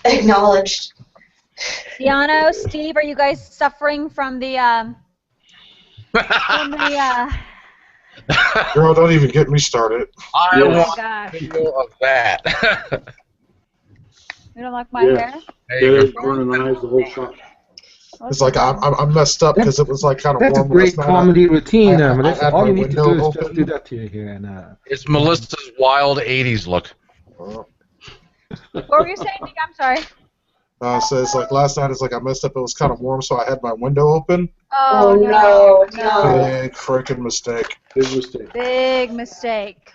Acknowledged. Deano, Steve, are you guys suffering from the Girl, don't even get me started. I oh my want gosh. video of that. You don't like my hair? Head, burning eyes, the whole shot. It's like I'm messed up because it was like kind of That's a warm great last night. comedy routine. I Melissa. had All my you need to window do is open. just do that to you here. And, It's Melissa's wild 80s look. What were you saying, Nick? I'm sorry. So it's like last night. It's like I messed up. It was kind of warm, so I had my window open. Oh, no. Big freaking mistake. Big mistake. Big mistake.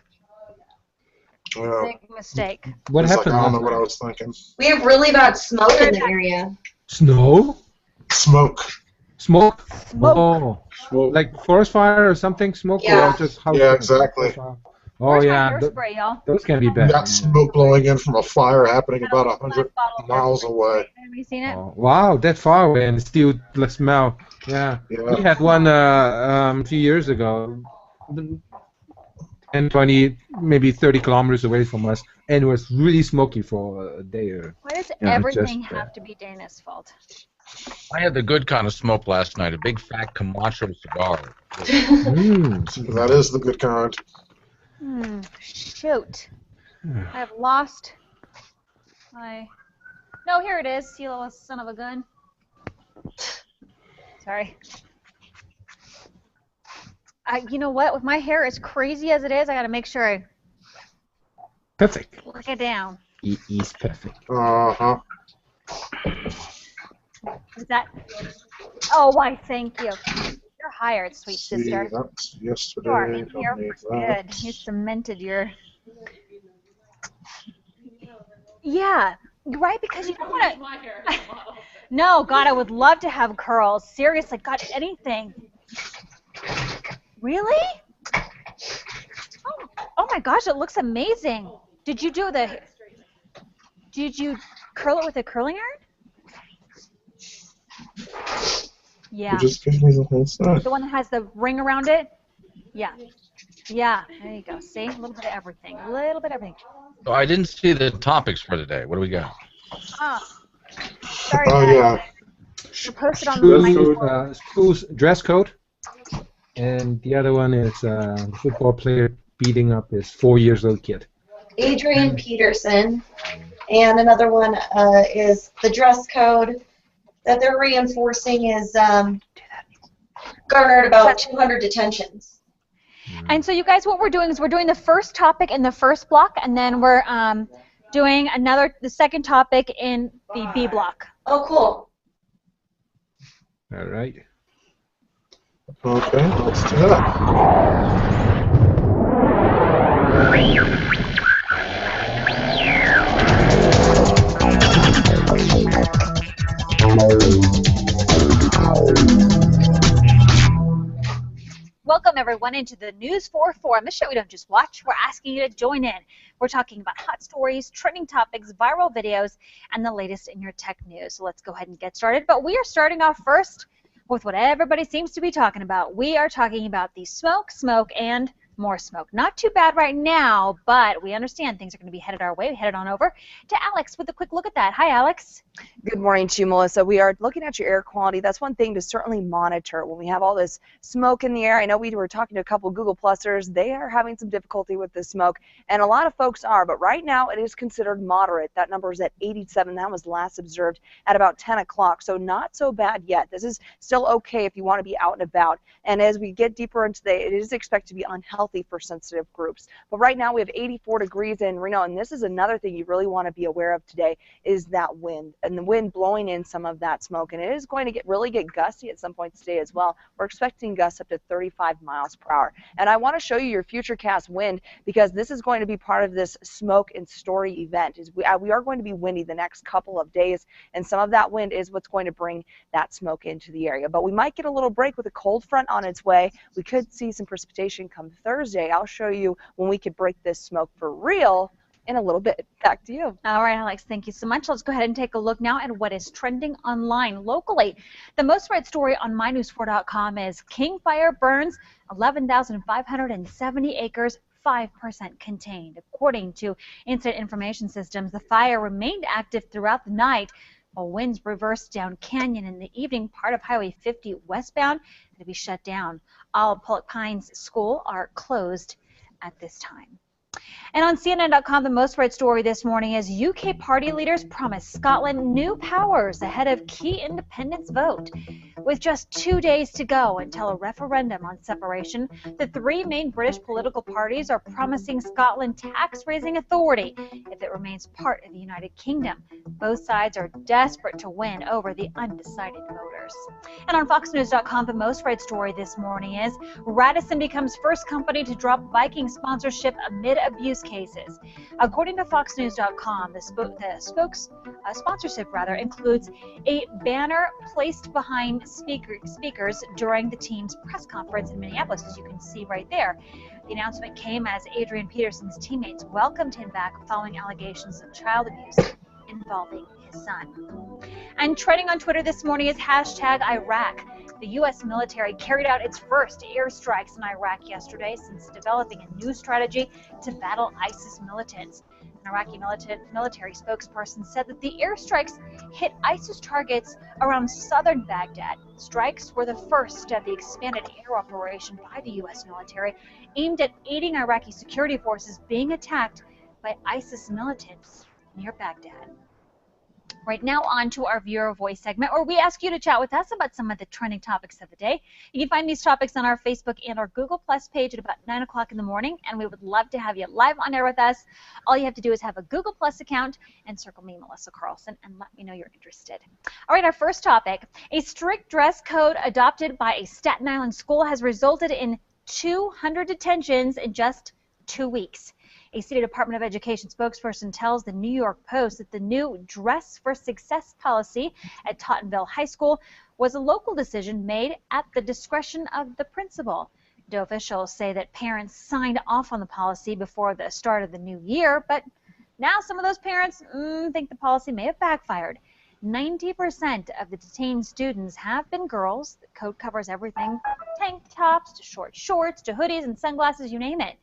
Yeah. Big mistake. what It's like, happened I don't know last what I night? was thinking. We have really bad smoke in the area. Snow? Smoke. Smoke? Smoke. Oh, Smoke. like forest fire or something? Smoke Yeah. or just house? Yeah, fire? exactly. Oh Where's my yeah, hairspray, y'all? those can be We bad. got smoke blowing in from a fire happening about Last 100 bottle of miles hairspray. away. Anybody seen it? Oh, wow, that far away and still the smell. Yeah. Yeah. We had one a few years ago, 10, 20, maybe 30 kilometers away from us, and it was really smoky for a day. Why does Yeah, everything just, have to be Dana's fault? I had the good kind of smoke last night, a big fat Camacho cigar. That is the good kind. Shoot. I've lost my... No, here it is, you little son of a gun. Sorry. You know what? With my hair as crazy as it is, I gotta make sure I Perfect. look it down. It is perfect. Uh-huh. Is that... Oh, why, thank you. You're hired, sweet See, sister. that's You are yesterday. in Don't here need for that. good. You cemented your... Yeah, right, because you don't want to... No, God, I would love to have curls. Seriously, God, anything. Really? Oh my gosh, it looks amazing. Did you curl it with a curling iron? Yeah. You just gave me the whole set. The one that has the ring around it? Yeah. Yeah, there you go. See? A little bit of everything. A little bit of everything. So I didn't see the topics for today. What do we got? Oh. Sorry, Oh, Dad. yeah. You posted on the School's, school's dress code, and the other one is football player beating up his 4-year-old kid. Adrian Peterson. And another one is the dress code that they're reinforcing is garnered about 200 detentions. And so you guys, what we're doing is we're doing the first topic in the first block, and then we're doing the second topic in the B block. Oh, cool. All right. Okay, let's do that. Welcome, everyone, into the News 4 Forum. The show we don't just watch, we're asking you to join in. We're talking about hot stories, trending topics, viral videos, and the latest in your tech news. So let's go ahead and get started. But we are starting off first with what everybody seems to be talking about. We are talking about the smoke, and more smoke. Not too bad right now, but we understand things are going to be headed our way. We headed on over to Alex with a quick look at that. Hi, Alex. Good morning to you, Melissa. We are looking at your air quality. That's one thing to certainly monitor when we have all this smoke in the air. I know we were talking to a couple Google Plusers. They are having some difficulty with the smoke, and a lot of folks are, but right now it is considered moderate. That number is at 87. That was last observed at about 10 o'clock, so not so bad yet. This is still okay if you want to be out and about, and as we get deeper into the day, it is expected to be unhealthy for sensitive groups. But right now we have 84 degrees in Reno, and this is another thing you really want to be aware of today is that wind, and the wind blowing in some of that smoke, and it is going to really get gusty at some point today as well. We're expecting gusts up to 35 miles per hour. And I want to show you your futurecast wind because this is going to be part of this smoke and story event. We are going to be windy the next couple of days, and some of that wind is what's going to bring that smoke into the area. But we might get a little break with a cold front on its way. We could see some precipitation come Thursday. I'll show you when we could break this smoke for real in a little bit. Back to you. All right, Alex, thank you so much. Let's go ahead and take a look now at what is trending online locally. The most read story on mynews4.com is King Fire burns 11,570 acres 5% contained. According to Incident Information Systems, the fire remained active throughout the night, while winds reversed down Canyon in the evening. Part of Highway 50 westbound had to be shut down. All Pollock Pines School are closed at this time. And on CNN.com, the most read story this morning is UK party leaders promise Scotland new powers ahead of key independence vote. With just 2 days to go until a referendum on separation, the three main British political parties are promising Scotland tax-raising authority if it remains part of the United Kingdom. Both sides are desperate to win over the undecided voters. And on FoxNews.com, the most read story this morning is Radisson becomes first company to drop Viking sponsorship amid abuse cases. According to FoxNews.com, the sponsorship includes a banner placed behind speakers during the team's press conference in Minneapolis, as you can see right there. The announcement came as Adrian Peterson's teammates welcomed him back following allegations of child abuse involving his son. And trending on Twitter this morning is #Iraq. The U.S. military carried out its first airstrikes in Iraq yesterday since developing a new strategy to battle ISIS militants. An Iraqi military spokesperson said that the airstrikes hit ISIS targets around southern Baghdad. Strikes were the first of the expanded air operation by the U.S. military aimed at aiding Iraqi security forces being attacked by ISIS militants near Baghdad. Right now, on to our viewer voice segment, where we ask you to chat with us about some of the trending topics of the day. You can find these topics on our Facebook and our Google Plus page at about 9 o'clock in the morning, and we would love to have you live on air with us. All you have to do is have a Google Plus account and circle me, Melissa Carlson, and let me know you're interested. All right, our first topic. A strict dress code adopted by a Staten Island school has resulted in 200 detentions in just 2 weeks. A City Department of Education spokesperson tells the New York Post that the new Dress for Success policy at Tottenville High School was a local decision made at the discretion of the principal. The officials say that parents signed off on the policy before the start of the new year, but now some of those parents think the policy may have backfired. 90% of the detained students have been girls. The code covers everything from tank tops to short shorts to hoodies and sunglasses, you name it.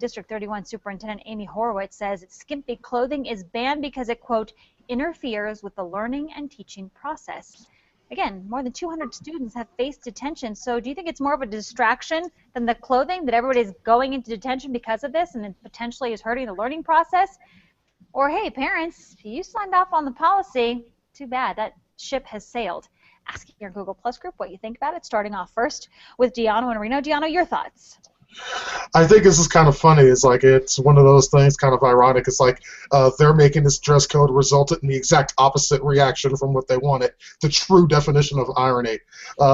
District 31 Superintendent Amy Horowitz says that skimpy clothing is banned because it, quote, interferes with the learning and teaching process. Again, more than 200 students have faced detention, so do you think it's more of a distraction than the clothing, that everybody's going into detention because of this and it potentially is hurting the learning process? Or, hey, parents, you signed off on the policy. Too bad. That ship has sailed. Asking your Google Plus group what you think about it, starting off first with Deanna and Reno. Deanna, your thoughts? I think this is kind of funny. It's like it's one of those things, kind of ironic. It's like they're making this dress code resulted in the exact opposite reaction from what they wanted. The true definition of irony.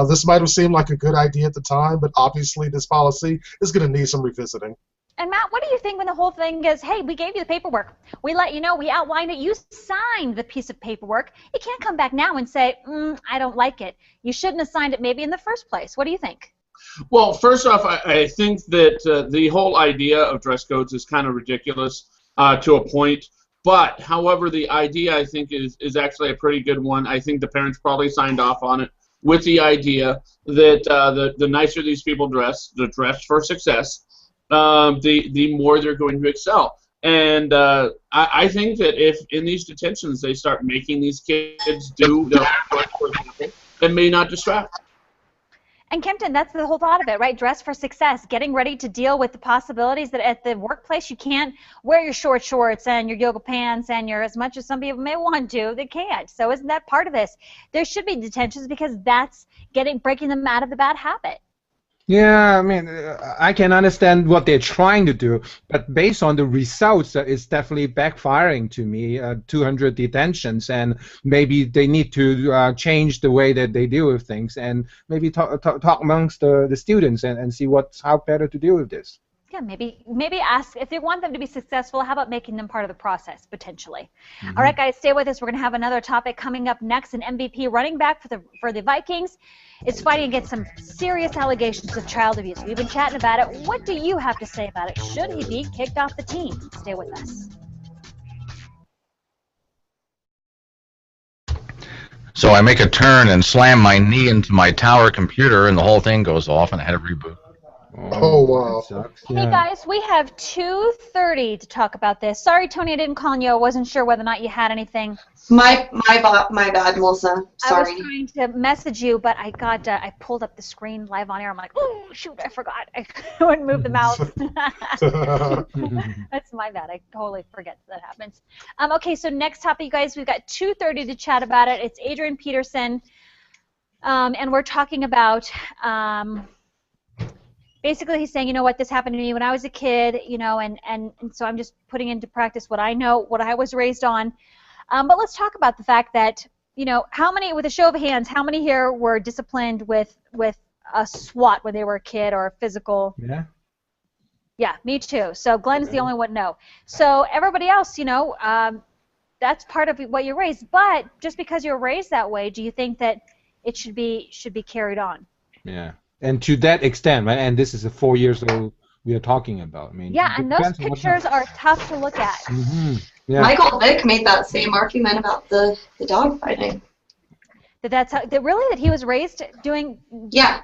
This might have seemed like a good idea at the time, but obviously this policy is going to need some revisiting. And Matt, what do you think when the whole thing is, hey, we gave you the paperwork. We let you know, we outlined it, you signed the piece of paperwork. You can't come back now and say, I don't like it. You shouldn't have signed it maybe in the first place. What do you think? Well, first off, I think that the whole idea of dress codes is kind of ridiculous to a point. But, however, the idea, I think, is actually a pretty good one. I think the parents probably signed off on it with the idea that the nicer these people dress, the dress for success, the more they're going to excel. And I think that if in these detentions they start making these kids do their homework, for example, it may not distract. And Kempton, that's the whole thought of it, right? Dress for success, getting ready to deal with the possibilities that at the workplace you can't wear your short shorts and your yoga pants and your, as much as some people may want to, they can't. So isn't that part of this? There should be detentions because that's breaking them out of the bad habit. Yeah, I mean, I can understand what they're trying to do, but based on the results, it's definitely backfiring to me. 200 detentions, and maybe they need to change the way that they deal with things, and maybe talk amongst the students and see how better to deal with this. Yeah, maybe ask if they want them to be successful. How about making them part of the process potentially? Mm-hmm. All right, guys, stay with us. We're going to have another topic coming up next. An MVP running back for the Vikings is fighting against some serious allegations of child abuse. We've been chatting about it. What do you have to say about it? Should he be kicked off the team? Stay with us. So I make a turn and slam my knee into my tower computer, and the whole thing goes off, and I had to reboot. Oh, wow. That sucks. Hey Yeah. guys, we have 2:30 to talk about this. Sorry, Tony, I didn't call you. I wasn't sure whether or not you had anything. My bad, Melissa. I was Sorry. trying to message you, but I got I pulled up the screen live on air. I'm like, oh shoot, I forgot. I wouldn't move the mouse. That's my bad. I totally forget that happens. Okay, so next topic, you guys, we've got 2:30 to chat about it. It's Adrian Peterson, and we're talking about. Basically, he's saying, you know what, this happened to me when I was a kid, you know, and so I'm just putting into practice what I know, what I was raised on. But let's talk about the fact that, you know, how many, with a show of hands, how many here were disciplined with a SWAT when they were a kid or a physical? Yeah. Yeah, me too. So Glenn's the only one no. So everybody else, you know, that's part of what you're raised. But just because you're raised that way, do you think that it should be carried on? Yeah. And to that extent, right? And this is a 4 years old we are talking about. I mean, yeah, and those depends on what pictures are tough to look at. Yeah. Michael Vick made that same argument about the dog fighting. That's how, really that he was raised doing. Yeah.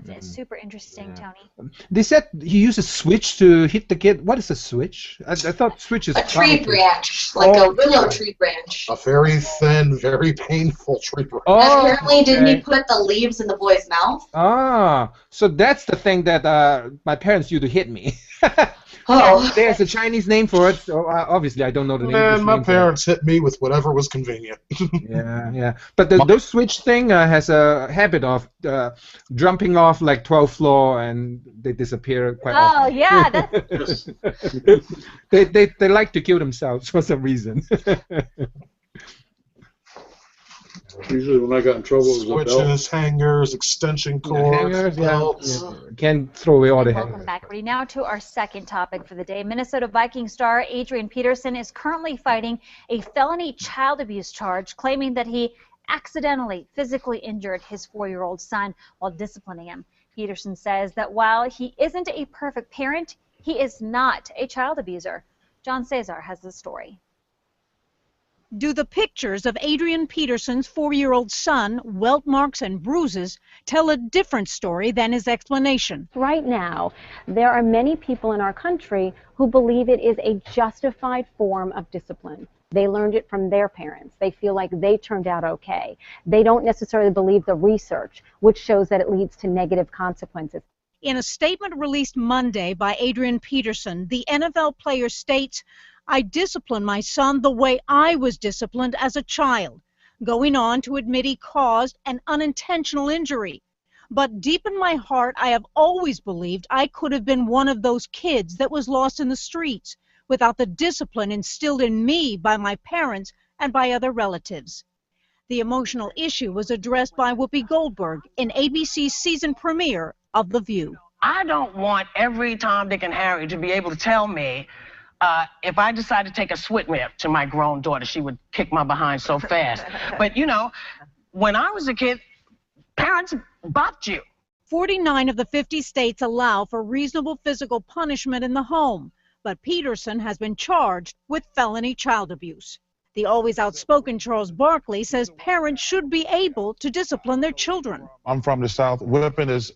That's super interesting, Tony. They said he used a switch to hit the kid. What is a switch? I thought switch is A tree probably- branch, like a willow tree branch. A very thin, very painful tree branch. Oh, Apparently, didn't he okay. put the leaves in the boy's mouth? Ah, so that's the thing that my parents used to hit me. Oh. There's a Chinese name for it. So obviously, I don't know the name. And my parents hit me with whatever was convenient. Yeah. But those switch thing has a habit of jumping off like 12th floor and they disappear quite often. Oh yeah, that's they like to kill themselves for some reason. Usually when I got in trouble, it was a belt. Switches, hangers, extension cords, Hangers, belts. Can't throw away all the Welcome hangers. back, everybody. Now to our second topic for the day. Minnesota Viking star Adrian Peterson is currently fighting a felony child abuse charge, claiming that he accidentally physically injured his 4-year-old son while disciplining him. Peterson says that while he isn't a perfect parent, he is not a child abuser. John Cesar has the story. Do the pictures of Adrian Peterson's 4-year-old son, welt marks and bruises, tell a different story than his explanation? Right now, there are many people in our country who believe it is a justified form of discipline. They learned it from their parents. They feel like they turned out okay. They don't necessarily believe the research, which shows that it leads to negative consequences. In a statement released Monday by Adrian Peterson, the NFL player states, "I disciplined my son the way I was disciplined as a child," going on to admit he caused an unintentional injury. "But deep in my heart, I have always believed I could have been one of those kids that was lost in the streets without the discipline instilled in me by my parents and by other relatives." The emotional issue was addressed by Whoopi Goldberg in ABC's season premiere of The View. I don't want every Tom, Dick, and Harry to be able to tell me if I decide to take a swim whip to my grown daughter, she would kick my behind so fast. But, you know, when I was a kid, parents bopped you. 49 of the 50 states allow for reasonable physical punishment in the home, but Peterson has been charged with felony child abuse. The always outspoken Charles Barkley says parents should be able to discipline their children. I'm from the South. Whipping is,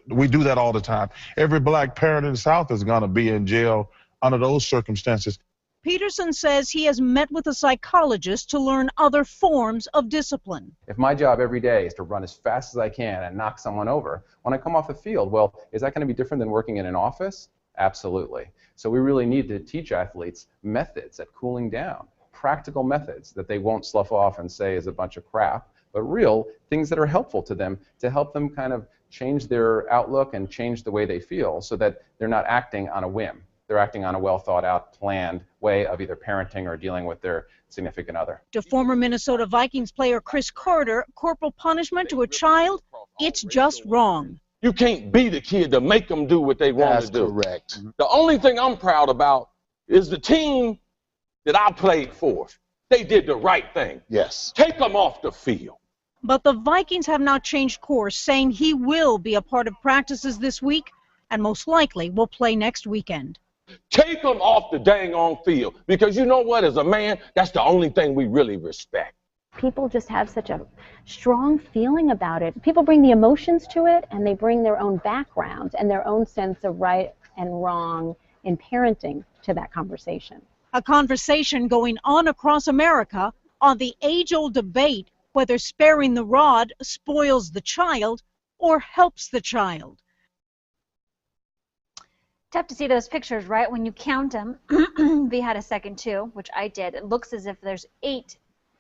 we do that all the time. Every black parent in the South is going to be in jail under those circumstances. Peterson says he has met with a psychologist to learn other forms of discipline. If my job every day is to run as fast as I can and knock someone over, when I come off the field, well, is that going to be different than working in an office? Absolutely. So we really need to teach athletes methods at cooling down, practical methods that they won't slough off and say is a bunch of crap, but real things that are helpful to them to help them kind of change their outlook and change the way they feel so that they're not acting on a whim. They're acting on a well-thought-out, planned way of either parenting or dealing with their significant other. To former Minnesota Vikings player Chris Carter, corporal punishment to a child, it's just wrong. You can't be the kid to make them do what they want to do. That's correct. The only thing I'm proud about is the team that I played for. They did the right thing. Yes. Take them off the field. But the Vikings have now changed course, saying he will be a part of practices this week and most likely will play next weekend. Take them off the dang on field. Because you know what? As a man, that's the only thing we really respect. people just have such a strong feeling about it. People bring the emotions to it, and they bring their own background and their own sense of right and wrong in parenting to that conversation. A conversation going on across America on the age-old debate whether sparing the rod spoils the child or helps the child. Tough to see those pictures, right? When you count them, we had a second too, which I did. It looks as if there's 8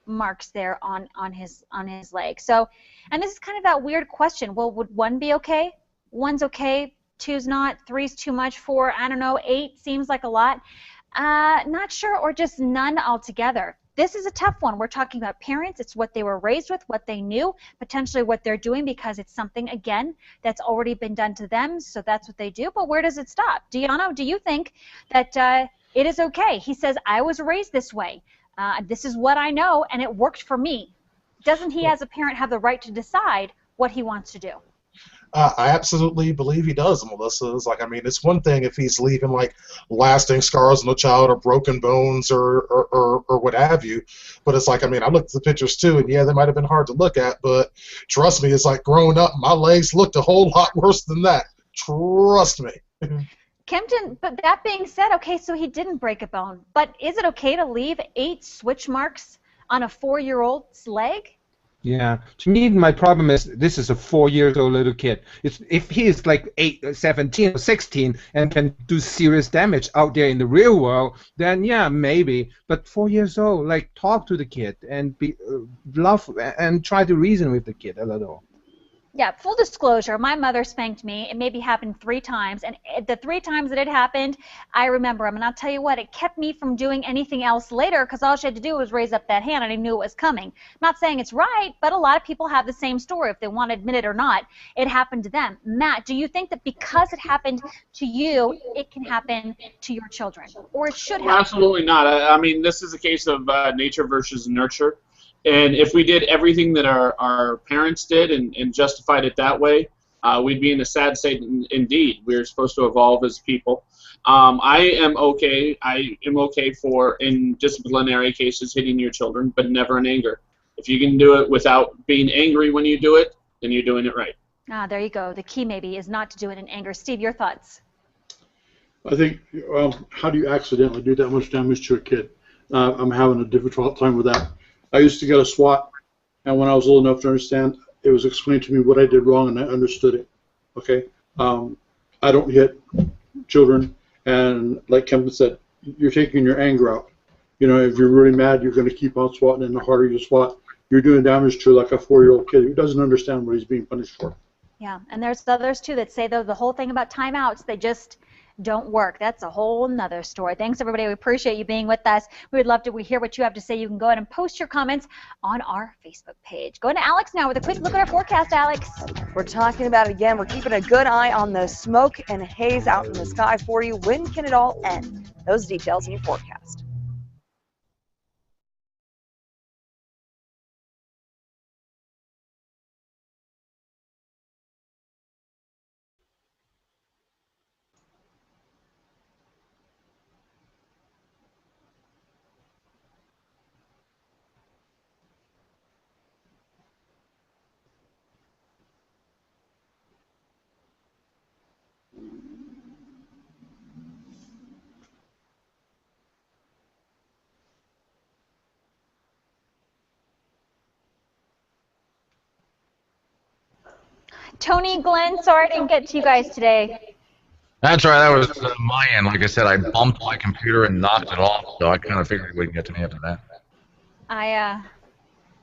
marks there on his leg. So, and this is kind of that weird question. Well, would 1 be okay? 1's okay, 2's not, 3's too much, 4, I don't know, 8 seems like a lot. Not sure, or just none altogether. This is a tough one. We're talking about parents. It's what they were raised with, what they knew, potentially what they're doing, because it's something, again, that's already been done to them, so that's what they do. But where does it stop? Deanna, do you think that it is okay? He says, I was raised this way. This is what I know, and it worked for me. Doesn't he, as a parent, have the right to decide what he wants to do? I absolutely believe he does, Melissa. It's like, I mean, it's one thing if he's leaving like lasting scars on the child or broken bones or what have you, but it's like, I mean, I looked at the pictures too, and yeah, they might have been hard to look at, but trust me, it's like growing up, my legs looked a whole lot worse than that. Trust me. Kempton, but that being said, okay, so he didn't break a bone, but is it okay to leave 8 switch marks on a 4-year-old's leg? Yeah, to me, my problem is this is a 4-year-old little kid. If he is like 17 or 16 and can do serious damage out there in the real world, then yeah, maybe. But 4 years old, like, talk to the kid and be love and try to reason with the kid a little. Yeah, full disclosure, my mother spanked me. It maybe happened 3 times, and the 3 times that it happened, I remember them. And I'll tell you what, it kept me from doing anything else later, because all she had to do was raise up that hand, and I knew it was coming. I'm not saying it's right, but a lot of people have the same story, if they want to admit it or not. It happened to them. Matt, do you think that because it happened to you, it can happen to your children, or it should happen? Absolutely not. I mean, this is a case of nature versus nurture. And if we did everything that our parents did and justified it that way, we'd be in a sad state indeed. We're supposed to evolve as people. I am okay for, in disciplinary cases, hitting your children, but never in anger. If you can do it without being angry when you do it, then you're doing it right. Ah, there you go. The key maybe is not to do it in anger. Steve, your thoughts? I think, how do you accidentally do that much damage to a kid? I'm having a difficult time with that. I used to get a SWAT, and when I was old enough to understand, it was explained to me what I did wrong, and I understood it. Okay, I don't hit children, and like Kevin said, you're taking your anger out. You know, if you're really mad, you're going to keep on swatting, and the harder you swat, you're doing damage to like a 4-year-old kid who doesn't understand what he's being punished for. Yeah, and there's others too that say though the whole thing about timeouts, they just don't work. That's a whole nother story. Thanks everybody. We appreciate you being with us. We would love to hear what you have to say. You can go ahead and post your comments on our Facebook page. Going to Alex now with a quick look at our forecast, Alex. We're talking about it again. We're keeping a good eye on the smoke and haze out in the sky for you. When can it all end? Those details in your forecast. Tony, Glenn, sorry I didn't get to you guys today. That's right. That was my end. Like I said, I bumped my computer and knocked it off, so I kind of figured you wouldn't get to me after that. I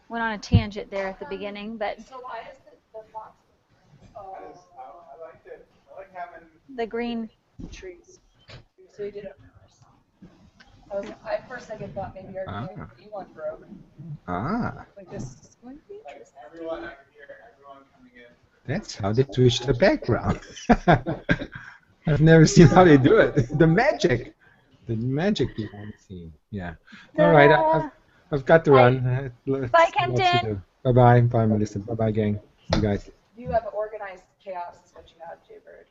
went on a tangent there at the beginning, but So why is the box? I like it. I like having the green trees. So you did it first. At first I thought maybe our one broke. Like this is going to be interesting. everyone, I can hear everyone coming in. That's how they switch the background. I've never seen how they do it. The magic behind the scene. Yeah. All right. I've got to run. Bye, Kempton. Bye, Melissa. Bye, gang. You guys. You have organized chaos is what you have, Jaybird.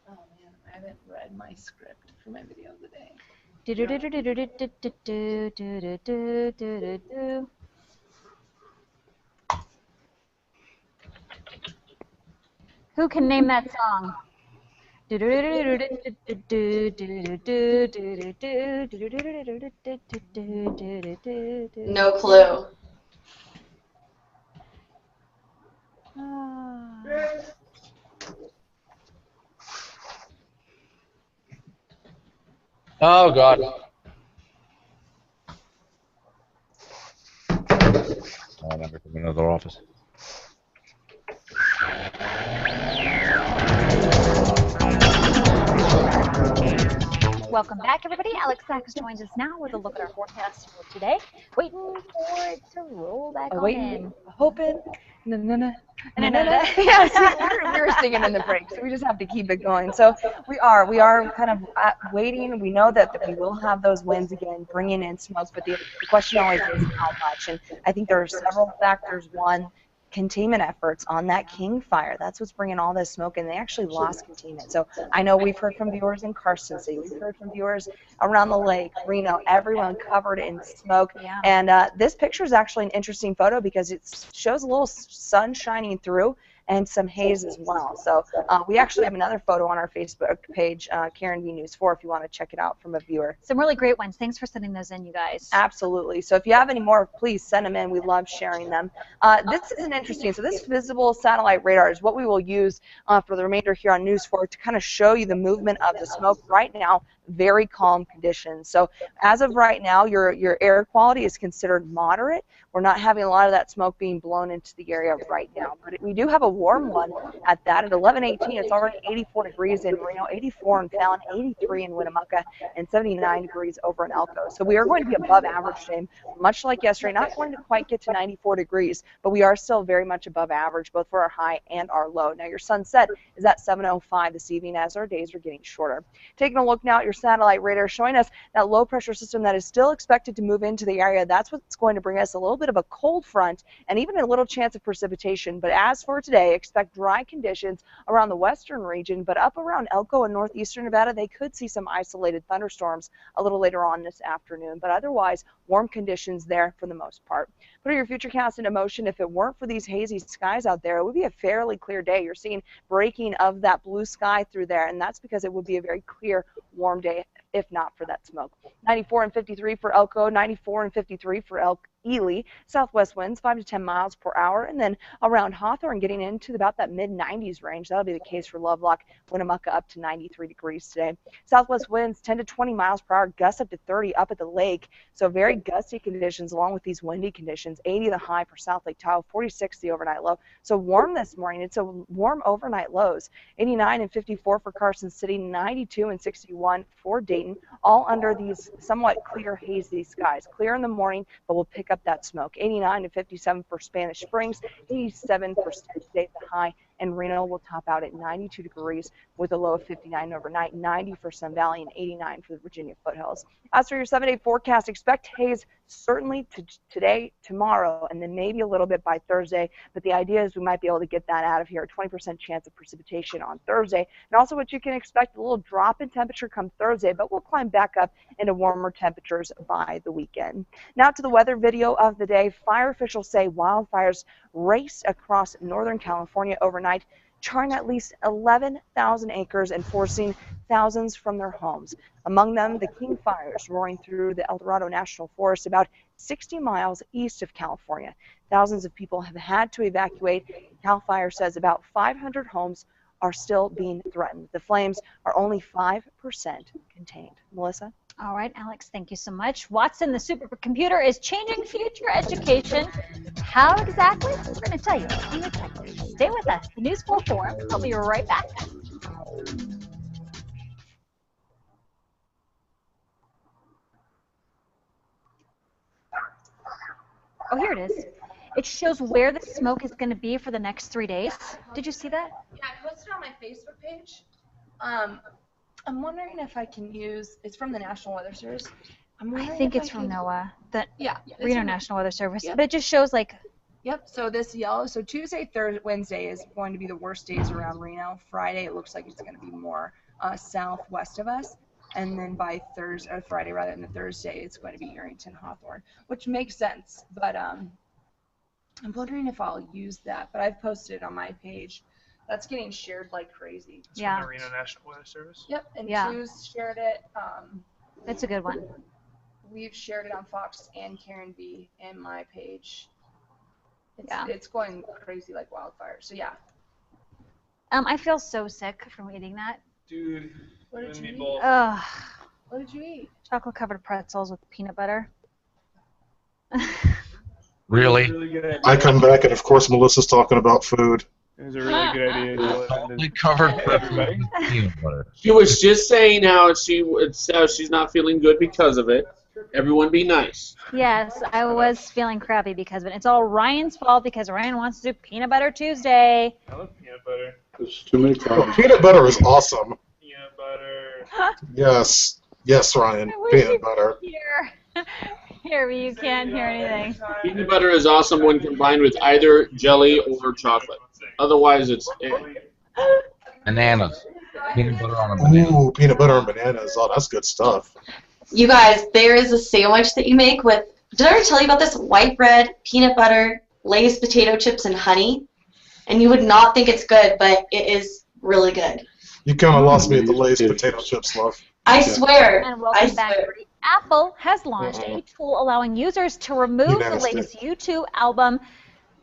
Oh man, I haven't read my script for my video of the day. Who can name that song? No clue. Oh God. Oh, I'm from another office. Welcome back, everybody. Alex Sachs joins us now with a look at our forecast for today. Waiting for it to roll back on in. Hoping. Yeah, see, we were singing in the break, so we just have to keep it going. So we are kind of waiting. We know that we will have those winds again, bringing in smoke, but the question always is how much. And I think there are several factors. One, containment efforts on that King Fire. That's what's bringing all this smoke, and they actually lost containment. So I know we've heard from viewers in Carson City. We've heard from viewers around the lake, Reno, everyone covered in smoke. Yeah. And this picture is actually an interesting photo because it shows a little sun shining through and some haze as well. So we actually have another photo on our Facebook page, Karen V News 4, if you want to check it out from a viewer. Some really great ones. Thanks for sending those in, you guys. Absolutely. So if you have any more, please send them in. We love sharing them. This is an interesting. So this visible satellite radar is what we will use for the remainder here on News 4 to kind of show you the movement of the smoke right now. Very calm conditions. So as of right now, your air quality is considered moderate. We're not having a lot of that smoke being blown into the area right now. But we do have a warm one at that. At 11:18, it's already 84 degrees in Reno, 84 in Fallon, 83 in Winnemucca, and 79 degrees over in Elko. So we are going to be above average today, much like yesterday. Not going to quite get to 94 degrees, but we are still very much above average, both for our high and our low. Now, your sunset is at 7:05 this evening as our days are getting shorter. Taking a look now at your satellite radar, showing us that low pressure system that is still expected to move into the area. That's what's going to bring us a little bit of a cold front and even a little chance of precipitation. But as for today, expect dry conditions around the western region, but up around Elko and northeastern Nevada, they could see some isolated thunderstorms a little later on this afternoon. But otherwise, warm conditions there for the most part. Putting your futurecast into motion, if it weren't for these hazy skies out there, it would be a fairly clear day. You're seeing breaking of that blue sky through there, and that's because it would be a very clear, warm day if not for that smoke. 94 and 53 for Elko, 94 and 53 for Ely. Southwest winds 5 to 10 miles per hour, and then around Hawthorne getting into about that mid-90s range. That'll be the case for Lovelock, Winnemucca up to 93 degrees today. Southwest winds 10 to 20 miles per hour, gusts up to 30 up at the lake. So very gusty conditions along with these windy conditions. 80 the high for South Lake Tahoe, 46 the overnight low. So warm this morning. It's a warm overnight lows. 89 and 54 for Carson City, 92 and 61 for Dayton, all under these somewhat clear, hazy skies. Clear in the morning, but we'll pick up that smoke. 89 to 57 for Spanish Springs, 87 for State the high, and Reno will top out at 92 degrees with a low of 59 overnight, 90 for Sun Valley, and 89 for the Virginia foothills. As for your 7-day forecast, expect haze certainly today, tomorrow, and then maybe a little bit by Thursday, but the idea is we might be able to get that out of here. A 20% chance of precipitation on Thursday, and also what you can expect, a little drop in temperature come Thursday, but we'll climb back up into warmer temperatures by the weekend. Now to the weather video of the day. Fire officials say wildfires raced across Northern California overnight, charring at least 11,000 acres and forcing thousands from their homes. Among them, the King Fires roaring through the El Dorado National Forest about 60 miles east of California. Thousands of people have had to evacuate. Cal Fire says about 500 homes are still being threatened. The flames are only 5% contained. Melissa? All right, Alex, thank you so much. Watson, the supercomputer, is changing future education. How exactly? We're going to tell you in the tech news. Stay with us. The News 4 Forum. We'll be right back. Oh, here it is. It shows where the smoke is going to be for the next 3 days. Did you see that? Yeah, I posted it on my Facebook page. I'm wondering if I can use, it's from the National Weather Service. I think it's from NOAA, the yeah, Reno National Weather Service, but it just shows like. Yep, so this yellow, so Tuesday, Thursday, Wednesday is going to be the worst days around Reno. Friday, it looks like it's going to be more southwest of us. and then by Thursday or Friday rather than Thursday, it's going to be Arrington Hawthorne, which makes sense. But I'm wondering if I'll use that. But I've posted it on my page. That's getting shared like crazy. It's from the Reno National Weather Service. Yep, and Yeah. Choose shared it. It's a good one. We've shared it on Fox and Karen B in my page. Yeah. It's going crazy like wildfire. So yeah. I feel so sick from eating that. Dude, What did you eat? Ugh. What did you eat? Chocolate covered pretzels with peanut butter. Really? Really good idea. I come back, and of course, Melissa's talking about food. It was a really good idea. Totally covered Everybody. with peanut butter. She was just saying how she's not feeling good because of it. Everyone be nice. Yes, I was feeling crappy because of it. It's all Ryan's fault because Ryan wants to do Peanut Butter Tuesday. I love peanut butter. There's too many carbs. Peanut butter is awesome. Peanut butter. Yes. Yes, Ryan. I wish Peanut you butter. could hear me. You can't hear anything. Peanut butter is awesome when combined with either jelly or chocolate. Otherwise, it's Bananas. Peanut butter on a banana. Ooh, peanut butter and bananas. Oh, that's good stuff. You guys, there is a sandwich that you make with, did I ever tell you about this? White bread, peanut butter, Lay's potato chips, and honey. And you would not think it's good, but it is really good. You kind of lost me at the Lay's potato chips, love. I swear. And welcome back. swear. Apple has launched a tool allowing users to remove the latest U2 album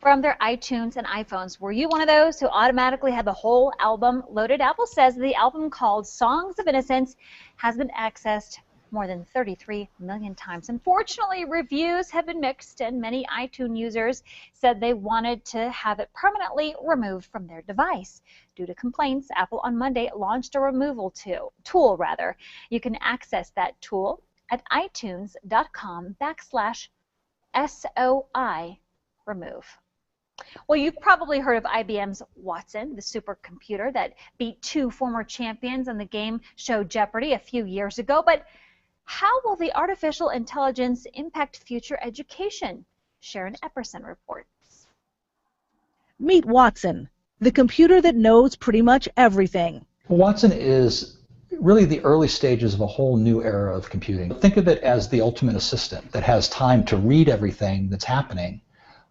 from their iTunes and iPhones. Were you one of those who automatically had the whole album loaded? Apple says the album called Songs of Innocence has been accessed more than 33 million times. Unfortunately, reviews have been mixed, and many iTunes users said they wanted to have it permanently removed from their device. Due to complaints, Apple on Monday launched a removal tool. You can access that tool at itunes.com/SOI remove. Well, you've probably heard of IBM's Watson, the supercomputer that beat 2 former champions on the game show Jeopardy a few years ago. But how will the artificial intelligence impact future education? Sharon Epperson reports. Meet Watson, the computer that knows pretty much everything. Watson is really the early stages of a whole new era of computing. Think of it as the ultimate assistant that has time to read everything that's happening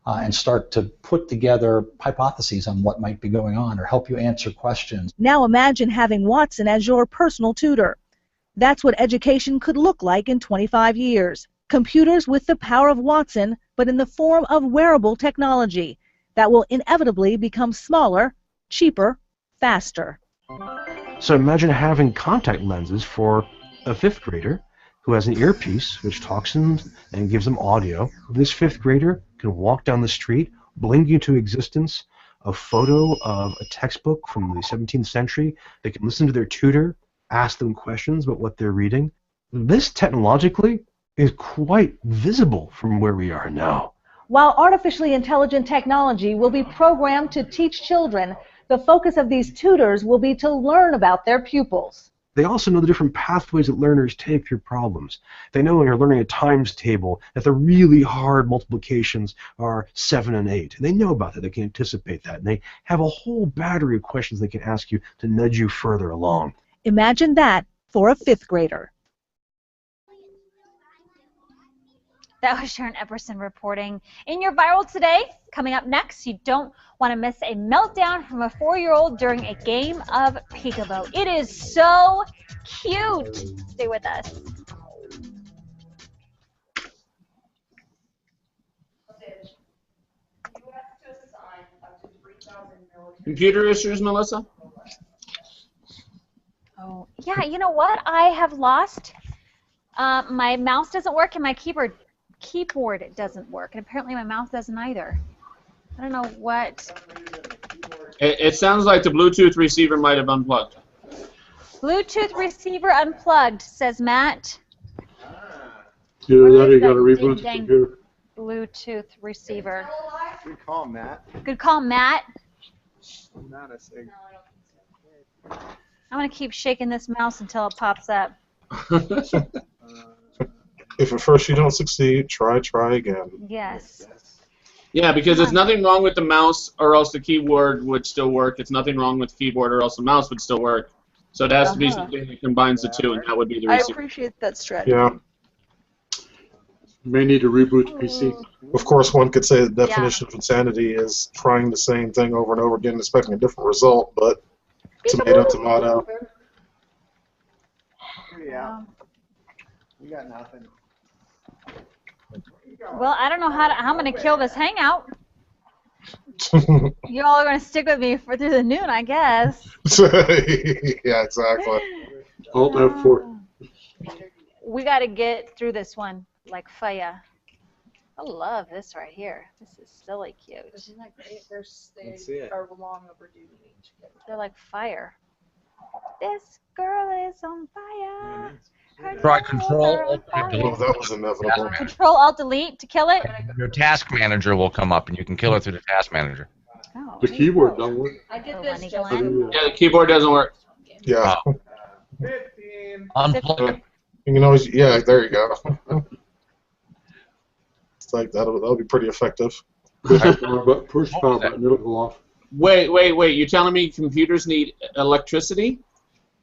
and start to put together hypotheses on what might be going on or help you answer questions. Now imagine having Watson as your personal tutor. That's what education could look like in 25 years. Computers with the power of Watson, but in the form of wearable technology that will inevitably become smaller, cheaper, faster. So imagine having contact lenses for a 5th grader who has an earpiece which talks to them and gives them audio. This 5th grader can walk down the street, blink into existence a photo of a textbook from the 17th century. They can listen to their tutor, ask them questions about what they're reading. This technologically is quite visible from where we are now. While artificially intelligent technology will be programmed to teach children, the focus of these tutors will be to learn about their pupils. They also know the different pathways that learners take through problems. They know when you're learning a times table that the really hard multiplications are 7 and 8. And they know about that. They can anticipate that. And they have a whole battery of questions they can ask you to nudge you further along. Imagine that for a 5th grader. That was Sharon Epperson reporting. In your viral today, coming up next, you don't want to miss a meltdown from a 4-year-old during a game of peekaboo. It is so cute. Stay with us. Computer issues, Melissa? Oh, yeah, you know what? I have lost. My mouse doesn't work and my keyboard doesn't work, and apparently my mouse doesn't either. I don't know what. It sounds like the Bluetooth receiver might have unplugged. Bluetooth receiver unplugged, says Matt. Either that or you got to reboot the computer. Bluetooth receiver. Good call, Matt. Good call, Matt. Not a sig. I'm going to keep shaking this mouse until it pops up. If at first you don't succeed, try again. Yes. Yeah, because there's nothing wrong with the mouse or else the keyboard would still work. It's nothing wrong with the keyboard or else the mouse would still work. So it has to be something that combines the two, and that would be the I receiver. appreciate that strategy. Yeah. May need to reboot the PC. Of course, one could say the definition of insanity is trying the same thing over and over again, expecting a different result, but tomato, tomato. Yeah. You got nothing. Well, I don't know how I'm going to kill this hangout. You all are going to stick with me through the noon, I guess. Yeah, exactly. Alt F4. We got to get through this one like fire. I love this right here. This is silly cute. Isn't that great? They are long overdue to meet together. They're like fire. This girl is on fire. Try Control Alt Delete. Oh, that was inevitable. Control Alt Delete to kill it. Your task manager will come up, and you can kill it through the task manager. Oh, The keyboard don't work. I did Oh, this honey just gland. Yeah, the keyboard doesn't work. Yeah. 15. Unplug it. You can always, yeah, there you go. It's like that'll be pretty effective. Push the power button, it'll go off. Wait. You telling me computers need electricity?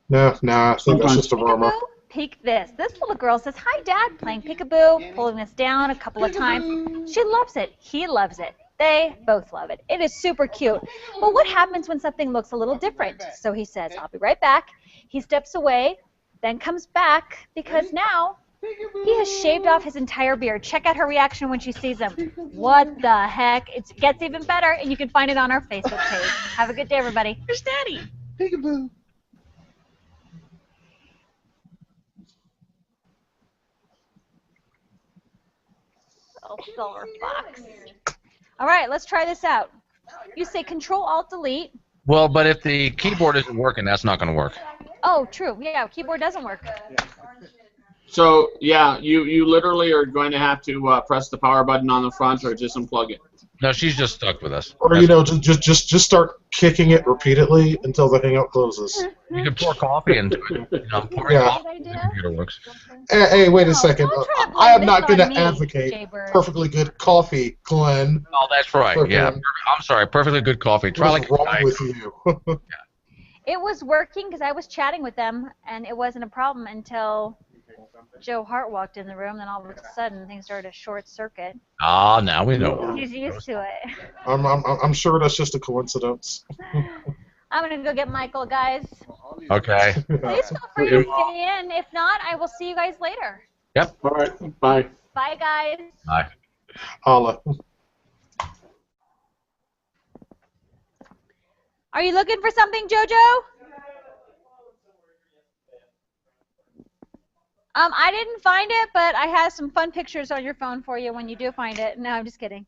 Nah, I think that's just a rumor. Peek this. This little girl says, "Hi, Dad," playing peekaboo, pulling this down a couple of times. She loves it. He loves it. They both love it. It is super cute. But what happens when something looks a little different? So he says, "I'll be right back." He steps away, then comes back because now he has shaved off his entire beard. Check out her reaction when she sees him. What the heck? It gets even better, and you can find it on our Facebook page. Have a good day, everybody. Here's Daddy. Peekaboo. Oh, silver fox. All right, let's try this out. You say Control Alt Delete. Well, but if the keyboard isn't working, that's not going to work. Oh, true. Yeah, keyboard doesn't work. So yeah, you literally are going to have to press the power button on the front or just unplug it. No, she's just stuck with us. Or just start kicking it repeatedly until the hangout closes. You can pour coffee into it. Pouring coffee into the computer works. Hey, wait a second. I am not going to me, advocate Jaybird. perfectly good coffee, Glenn. Oh, that's right. Okay. Yeah. I'm sorry. Perfectly good coffee. Try What's like wrong with you? It was working because I was chatting with them, and it wasn't a problem until Joe Hart walked in the room. Then all of a sudden, things started to short circuit. Ah, now we know. He's used to it. I'm sure that's just a coincidence. I'm gonna go get Michael, guys. Okay. Please feel free to stay in. If not, I will see you guys later. Yep. All right. Bye. Bye, guys. Bye. Holla. Are you looking for something, JoJo? I didn't find it, but I have some fun pictures on your phone for you when you do find it. No, I'm just kidding.